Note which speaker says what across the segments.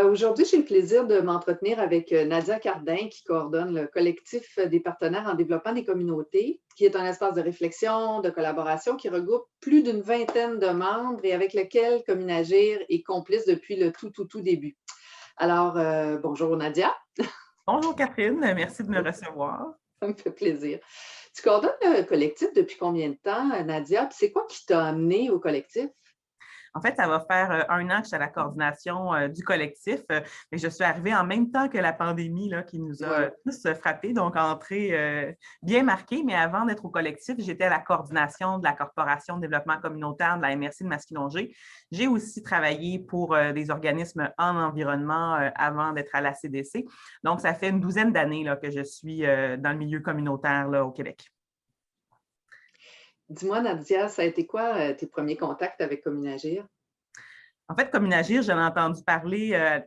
Speaker 1: Aujourd'hui, j'ai le plaisir de m'entretenir avec Nadia Cardin, qui coordonne le collectif des partenaires en développement des communautés, qui est un espace de réflexion, de collaboration qui regroupe plus d'une vingtaine de membres et avec lequel Communagir est complice depuis le tout début. Alors, bonjour Nadia,
Speaker 2: Bonjour Catherine, merci de me recevoir.
Speaker 1: ça me fait plaisir. Tu coordonnes le collectif depuis combien de temps, Nadia? Puis c'est quoi qui t'a amené au collectif?
Speaker 2: En fait, ça va faire 1 an que je suis à la coordination du collectif. Mais je suis arrivée en même temps que la pandémie là, qui nous a
Speaker 1: Ouais.
Speaker 2: tous frappés, donc entrée bien marquée. Mais avant d'être au collectif, j'étais à la coordination de la Corporation de développement communautaire de la MRC de Masquinongé. J'ai aussi travaillé pour des organismes en environnement avant d'être à la CDC. Donc, ça fait une douzaine d'années là, que je suis dans le milieu communautaire là, au Québec.
Speaker 1: Dis-moi, Nadia, ça a été quoi tes premiers contacts avec Communagir?
Speaker 2: En fait, Communagir, j'en ai entendu parler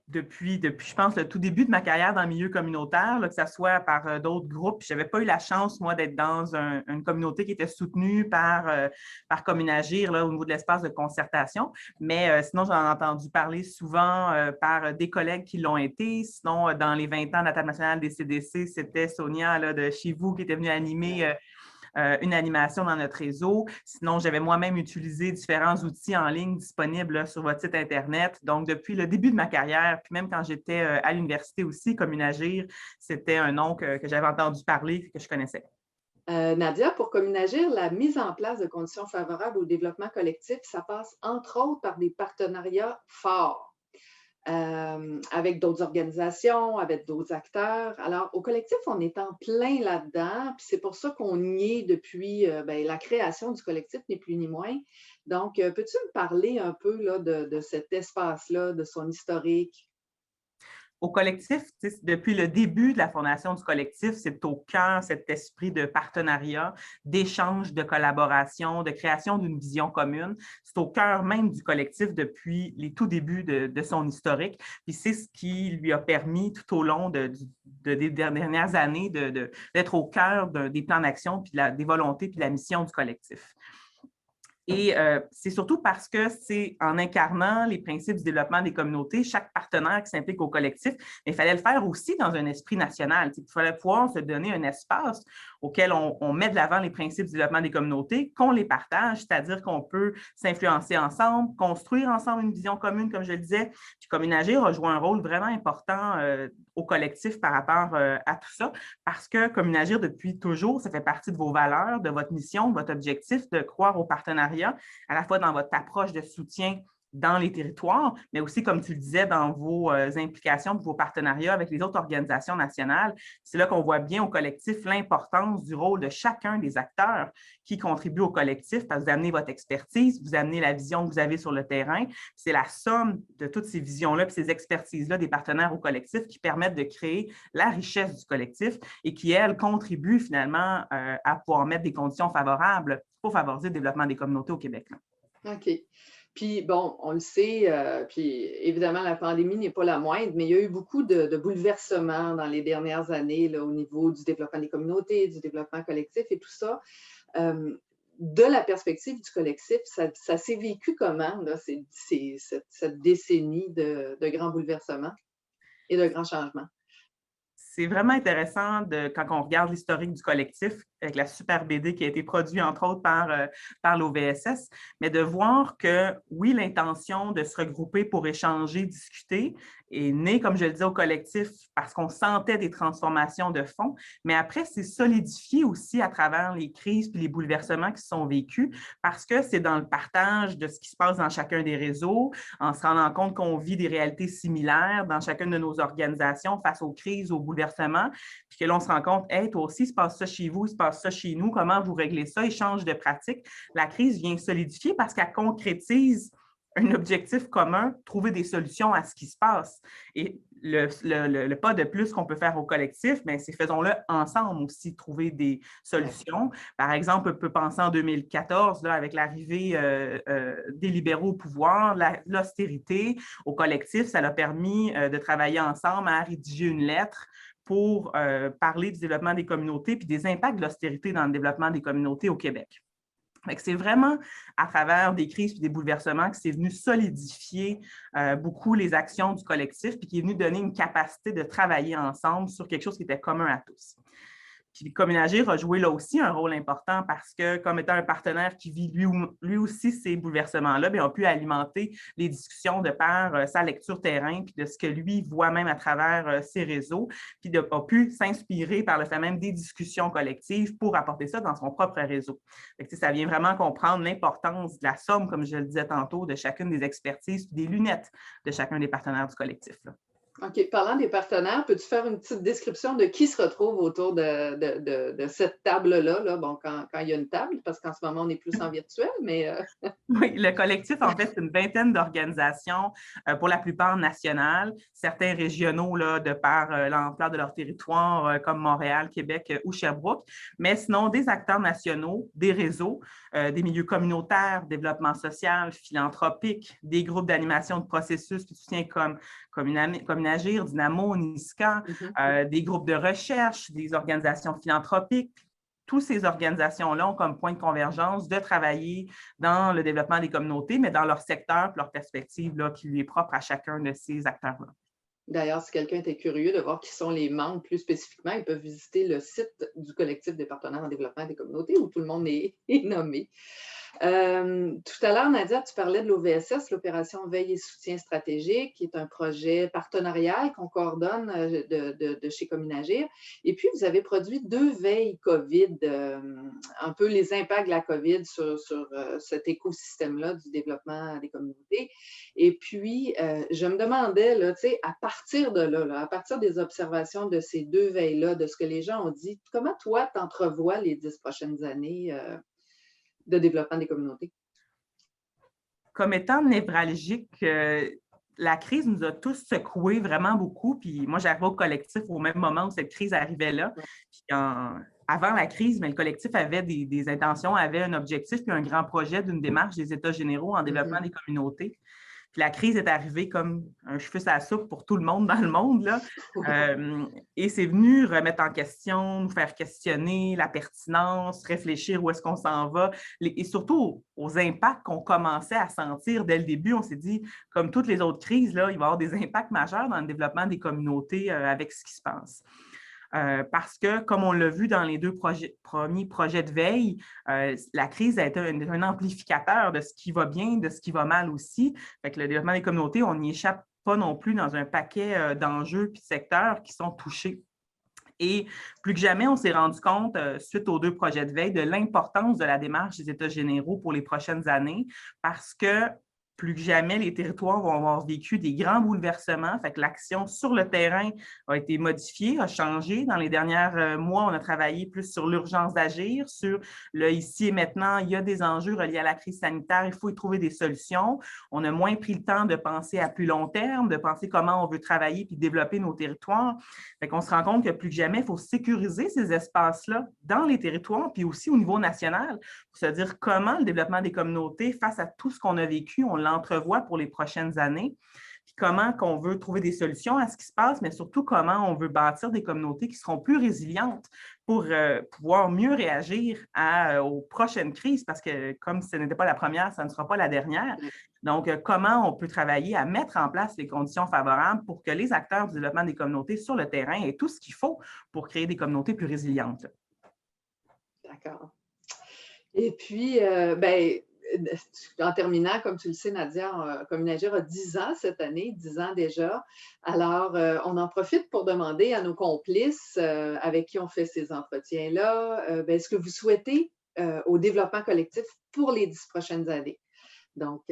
Speaker 2: depuis, je pense, le tout début de ma carrière dans le milieu communautaire, là, que ce soit par d'autres groupes. Je n'avais pas eu la chance, moi, d'être dans une communauté qui était soutenue par Communagir là, au niveau de l'espace de concertation. Mais sinon, j'en ai entendu parler souvent par des collègues qui l'ont été. Sinon, dans les 20 ans de la table nationale des CDC, c'était Sonia là, de chez vous qui était venue animer une animation dans notre réseau. Sinon, j'avais moi-même utilisé différents outils en ligne disponibles là, sur votre site Internet. Donc, depuis le début de ma carrière, puis même quand j'étais à l'université aussi, Communagir, c'était un nom que j'avais entendu parler, que je connaissais.
Speaker 1: Nadia, pour Communagir, la mise en place de conditions favorables au développement collectif, ça passe entre autres par des partenariats forts avec d'autres organisations, avec d'autres acteurs. Alors, au collectif, on est en plein là-dedans, puis c'est pour ça qu'on y est depuis la création du collectif, ni plus ni moins. Donc, peux-tu me parler un peu là, de cet espace-là, de son historique?
Speaker 2: Au collectif, depuis le début de la fondation du collectif, c'est au cœur cet esprit de partenariat, d'échange, de collaboration, de création d'une vision commune. C'est au cœur même du collectif depuis les tout débuts de son historique. Puis c'est ce qui lui a permis tout au long des dernières années d'être au cœur des plans d'action, puis des volontés, puis de la mission du collectif. Et c'est surtout parce que c'est en incarnant les principes du développement des communautés, chaque partenaire qui s'implique au collectif, mais il fallait le faire aussi dans un esprit national. Il fallait pouvoir se donner un espace auquel on met de l'avant les principes du développement des communautés, qu'on les partage, c'est-à-dire qu'on peut s'influencer ensemble, construire ensemble une vision commune, comme je le disais. Puis Communagir a joué un rôle vraiment important au collectif par rapport à tout ça, parce que Communagir, depuis toujours, ça fait partie de vos valeurs, de votre mission, de votre objectif de croire au partenariat, à la fois dans votre approche de soutien dans les territoires, mais aussi, comme tu le disais, dans vos implications, vos partenariats avec les autres organisations nationales. C'est là qu'on voit bien au collectif l'importance du rôle de chacun des acteurs qui contribuent au collectif, parce que vous amenez votre expertise, vous amenez la vision que vous avez sur le terrain. C'est la somme de toutes ces visions-là et ces expertises-là des partenaires au collectif qui permettent de créer la richesse du collectif et qui, elles, contribuent finalement à pouvoir mettre des conditions favorables pour favoriser le développement des communautés au Québec.
Speaker 1: OK. Puis bon, on le sait, puis évidemment, la pandémie n'est pas la moindre, mais il y a eu beaucoup de bouleversements dans les dernières années là, au niveau du développement des communautés, du développement collectif et tout ça. De la perspective du collectif, ça s'est vécu comment, là, cette décennie de grands bouleversements et de grands changements?
Speaker 2: C'est vraiment intéressant quand on regarde l'historique du collectif, avec la super BD qui a été produite, entre autres, par l'OVSS, mais de voir que, oui, l'intention de se regrouper pour échanger, discuter, est née, comme je le disais, au collectif parce qu'on sentait des transformations de fond, mais après, c'est solidifié aussi à travers les crises et les bouleversements qui sont vécus parce que c'est dans le partage de ce qui se passe dans chacun des réseaux, en se rendant compte qu'on vit des réalités similaires dans chacune de nos organisations face aux crises, aux bouleversements, puis que là, on se rend compte, hey, toi aussi, il se passe ça chez vous, il se passe ça chez nous, comment vous réglez ça, échange de pratiques. La crise vient solidifier parce qu'elle concrétise un objectif commun, trouver des solutions à ce qui se passe. Et le pas de plus qu'on peut faire au collectif, c'est faisons-le ensemble aussi, trouver des solutions. Par exemple, on peut penser en 2014, là, avec l'arrivée des libéraux au pouvoir, l'austérité au collectif, ça a permis de travailler ensemble à rédiger une lettre pour parler du développement des communautés puis des impacts de l'austérité dans le développement des communautés au Québec. C'est vraiment à travers des crises et des bouleversements que c'est venu solidifier beaucoup les actions du collectif puis qui est venu donner une capacité de travailler ensemble sur quelque chose qui était commun à tous. Puis Communagir a joué là aussi un rôle important parce que, comme étant un partenaire qui vit lui aussi ces bouleversements-là, bien, on a pu alimenter les discussions de par sa lecture terrain, puis de ce que lui voit même à travers ses réseaux, puis a pu s'inspirer par le fait même des discussions collectives pour apporter ça dans son propre réseau. Fait que, ça vient vraiment comprendre l'importance de la somme, comme je le disais tantôt, de chacune des expertises, puis des lunettes de chacun des partenaires du collectif, là.
Speaker 1: OK. Parlant des partenaires, peux-tu faire une petite description de qui se retrouve autour de cette table-là, là? Bon, quand il y a une table, parce qu'en ce moment, on est plus en virtuel, mais…
Speaker 2: Oui, le collectif, en fait, c'est une vingtaine d'organisations, pour la plupart nationales, certains régionaux là, de par l'ampleur de leur territoire, comme Montréal, Québec ou Sherbrooke, mais sinon des acteurs nationaux, des réseaux, des milieux communautaires, développement social, philanthropique, des groupes d'animation de processus de soutien comme Communagir, Dynamo, Niska, des groupes de recherche, des organisations philanthropiques. Toutes ces organisations-là ont comme point de convergence de travailler dans le développement des communautés, mais dans leur secteur et leur perspective là, qui lui est propre à chacun de ces acteurs-là.
Speaker 1: D'ailleurs, si quelqu'un était curieux de voir qui sont les membres plus spécifiquement, ils peuvent visiter le site du collectif des partenaires en développement des communautés où tout le monde est nommé. Tout à l'heure, Nadia, tu parlais de l'OVSS, l'opération Veille et Soutien Stratégique, qui est un projet partenarial qu'on coordonne de chez Communagir. Et puis, vous avez produit 2 veilles COVID, un peu les impacts de la COVID sur cet écosystème-là du développement des communautés. Et puis, je me demandais, là, à partir de là, à partir des observations de ces 2 veilles-là, de ce que les gens ont dit, comment toi, tu entrevois les 10 prochaines années de développement des communautés?
Speaker 2: Comme étant névralgique, la crise nous a tous secoués vraiment beaucoup. Puis moi, j'arrivais au collectif au même moment où cette crise arrivait là. Puis avant la crise, mais le collectif avait des intentions, avait un objectif puis un grand projet d'une démarche des États généraux en développement des communautés. Puis la crise est arrivée comme un cheveu sur la soupe pour tout le monde dans le monde, là. Et c'est venu remettre en question, nous faire questionner la pertinence, réfléchir où est-ce qu'on s'en va, et surtout aux impacts qu'on commençait à sentir dès le début. On s'est dit, comme toutes les autres crises, là, il va y avoir des impacts majeurs dans le développement des communautés avec ce qui se passe. Parce que, comme on l'a vu dans les 2 premiers projets de veille, la crise a été un amplificateur de ce qui va bien, de ce qui va mal aussi. Fait que le développement des communautés, on n'y échappe pas non plus dans un paquet d'enjeux et de secteurs qui sont touchés. Et plus que jamais, on s'est rendu compte, suite aux 2 projets de veille, de l'importance de la démarche des États généraux pour les prochaines années parce que plus que jamais, les territoires vont avoir vécu des grands bouleversements. Fait que l'action sur le terrain a été modifiée, a changé. Dans les derniers mois, on a travaillé plus sur l'urgence d'agir, sur le ici et maintenant. Il y a des enjeux reliés à la crise sanitaire. Il faut y trouver des solutions. On a moins pris le temps de penser à plus long terme, de penser comment on veut travailler puis développer nos territoires. Fait qu'on se rend compte que plus que jamais, il faut sécuriser ces espaces-là dans les territoires puis aussi au niveau national pour se dire comment le développement des communautés, face à tout ce qu'on a vécu, on l'entrevoit pour les prochaines années, puis comment qu'on veut trouver des solutions à ce qui se passe, mais surtout comment on veut bâtir des communautés qui seront plus résilientes pour pouvoir mieux réagir aux prochaines crises, parce que comme ce n'était pas la première, ça ne sera pas la dernière. Donc, comment on peut travailler à mettre en place les conditions favorables pour que les acteurs du développement des communautés sur le terrain aient tout ce qu'il faut pour créer des communautés plus résilientes.
Speaker 1: D'accord. Et puis, en terminant, comme tu le sais, Nadia, Communagir a 10 ans cette année, 10 ans déjà. Alors, on en profite pour demander à nos complices avec qui on fait ces entretiens-là, est-ce que vous souhaitez au développement collectif pour les 10 prochaines années? Donc…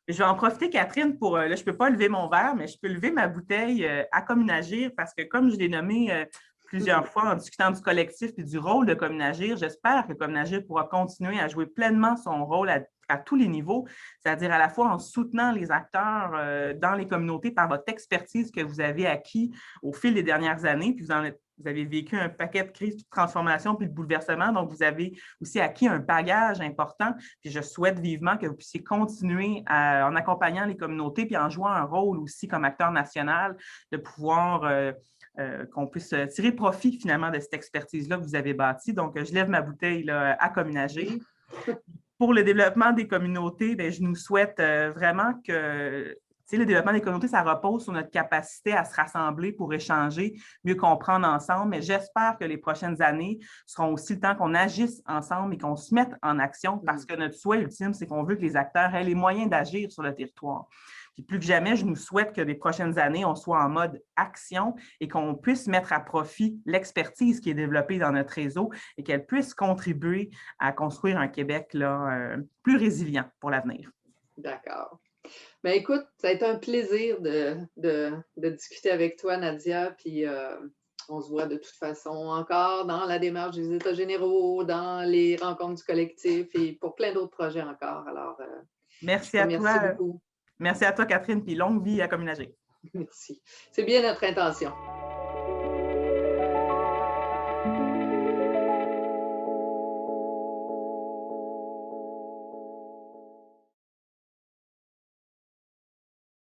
Speaker 2: Je vais en profiter, Catherine, pour… là, je ne peux pas lever mon verre, mais je peux lever ma bouteille à Communagir parce que, comme je l'ai nommé plusieurs fois en discutant du collectif et du rôle de Communagir, j'espère que Communagir pourra continuer à jouer pleinement son rôle à tous les niveaux, c'est-à-dire à la fois en soutenant les acteurs dans les communautés par votre expertise que vous avez acquis au fil des dernières années, puis vous avez vécu un paquet de crises, de transformations puis de bouleversements, donc vous avez aussi acquis un bagage important, puis je souhaite vivement que vous puissiez continuer en accompagnant les communautés puis en jouant un rôle aussi comme acteur national, de pouvoir qu'on puisse tirer profit finalement de cette expertise-là que vous avez bâtie. Donc, je lève ma bouteille là, à Communager. Pour le développement des communautés, bien, je nous souhaite vraiment que le développement des communautés, ça repose sur notre capacité à se rassembler pour échanger, mieux comprendre ensemble. Mais j'espère que les prochaines années seront aussi le temps qu'on agisse ensemble et qu'on se mette en action parce que notre souhait ultime, c'est qu'on veut que les acteurs aient les moyens d'agir sur le territoire. Puis plus que jamais, je nous souhaite que les prochaines années, on soit en mode action et qu'on puisse mettre à profit l'expertise qui est développée dans notre réseau et qu'elle puisse contribuer à construire un Québec là, plus résilient pour l'avenir.
Speaker 1: D'accord. Bien, écoute, ça a été un plaisir de discuter avec toi, Nadia, puis on se voit de toute façon encore dans la démarche des États généraux, dans les rencontres du collectif et pour plein d'autres projets encore. Alors,
Speaker 2: merci à toi.
Speaker 1: Beaucoup.
Speaker 2: Merci à toi, Catherine, puis longue vie à Communager.
Speaker 1: Merci. C'est bien notre intention.